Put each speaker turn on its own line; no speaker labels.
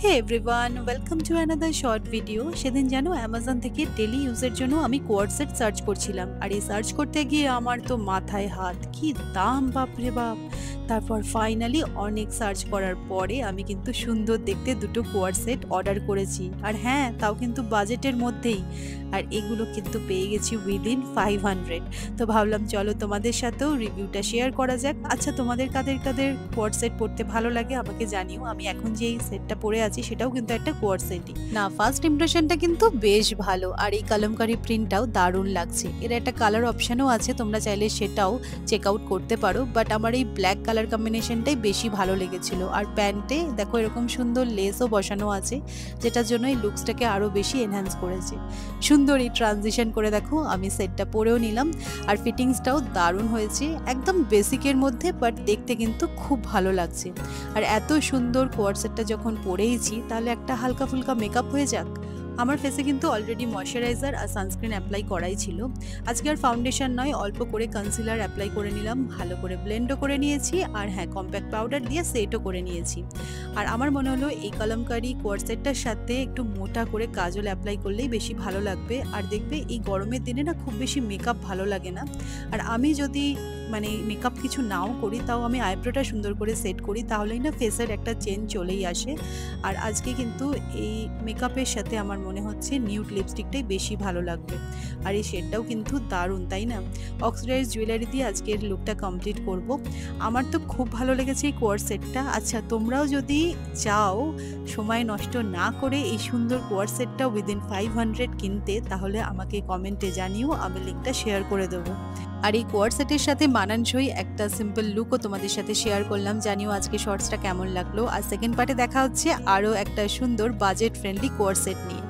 Hey everyone, welcome to another short video. সেদিন জানো Amazon থেকে ডেলি ইউজের জন্য আমি কোয়ার্ড সেট সার্চ করছিলাম, আর এই সার্চ করতে গিয়ে আমার তো মাথায় হাত, কি দাম বাপরে বাপ। তারপর ফাইনালি অনেক সার্চ করার পরে আমি কিন্তু সুন্দর দেখতে দুটো কোয়ার্ড সেট অর্ডার করেছি, আর হ্যাঁ, তাও কিন্তু বাজেটের মধ্যেই। আর এগুলো কিন্তু পেয়ে গেছি উইদিন 500। তো ভাবলাম চলো তোমাদের সাথেও রিভিউটা শেয়ার করা যাক। আচ্ছা, তোমাদের কাদের কাদের কোয়ার্ড সেট পরতে ভালো লাগে আমাকে জানিও। আমি এখন যে এই সেটটা পরে আছি সেটাও কিন্তু একটা কোয়ার্ড সেটই। না, ফার্স্ট ইমপ্রেশনটা কিন্তু বেশ ভালো, আর এই কলমকারি প্রিন্টটাও দারুণ লাগছে। এর একটা কালার অপশনও আছে, তোমরা চাইলে সেটাও চেক আউট করতে পারো, বাট আমার এই ব্ল্যাক কালার কম্বিনেশনটাই বেশি ভালো লেগেছিল। আর প্যান্টে দেখো এরকম সুন্দর লেসও বসানো আছে, যেটার জন্য এই লুকসটাকে আরও বেশি এনহ্যান্স করেছে। সুন্দর এই ট্রানজিশন করে দেখো আমি সেটটা পরেও নিলাম, আর ফিটিংসটাও দারুণ হয়েছে, একদম বেসিকের মধ্যে, বাট দেখতে কিন্তু খুব ভালো লাগছে। আর এত সুন্দর কোয়ার্ড সেটটা যখন পরেইছি, তাহলে একটা হালকা ফুলকা মেকআপ হয়ে যাক। আমার ফেসে কিন্তু অলরেডি ময়শ্চারাইজার আর সানস্ক্রিন অ্যাপ্লাই করাই ছিল। আজকে আর ফাউন্ডেশন নয়, অল্প করে কনসিলার অ্যাপ্লাই করে নিলাম, ভালো করে ব্লেন্ডও করে নিয়েছি, আর হ্যাঁ, কম্প্যাক্ট পাউডার দিয়ে সেটও করে নিয়েছি। আর আমার মনে হলো এই কলমকারি কোয়ার্ড সেটটার সাথে একটু মোটা করে কাজল অ্যাপ্লাই করলেই বেশি ভালো লাগবে। আর দেখবে এই গরমের দিনে না খুব বেশি মেকআপ ভালো লাগে না। আর আমি যদি মেকআপ কিছু নাও করি, তাও আমি আইব্রোটা সুন্দর করে সেট করি, তাহলেই না ফেসের একটা চেঞ্জ চলেই আসে। আর আজকে কিন্তু এই মেকআপের সাথে আমার মনে হচ্ছে নিউড লিপস্টিকটাই বেশি ভালো লাগবে। আর এই শেডটাও কিন্তু দারুণ, তাই না? অক্সিডাইজ জুয়েলারি দিয়ে আজকের লুকটা কমপ্লিট করব। আমার তো খুব ভালো লেগেছে এই কোয়ার্ড সেটটা। আচ্ছা, তোমরাও যদি চাও সময় নষ্ট না করে এই সুন্দর কোয়ার্ড সেটটা উইদিন 500 কিনতে, তাহলে আমাকে কমেন্টে জানিও, আমি লিঙ্কটা শেয়ার করে দেবো। আর এই কোয়ার্ড সেটের সাথে মানানসই একটা সিম্পল লুকও তোমাদের সাথে শেয়ার করলাম। জানিও আজকে শর্টসটা কেমন লাগলো। আর সেকেন্ড পার্টে দেখা হচ্ছে আরও একটা সুন্দর বাজেট ফ্রেন্ডলি কোয়ার্ড সেট নিয়ে।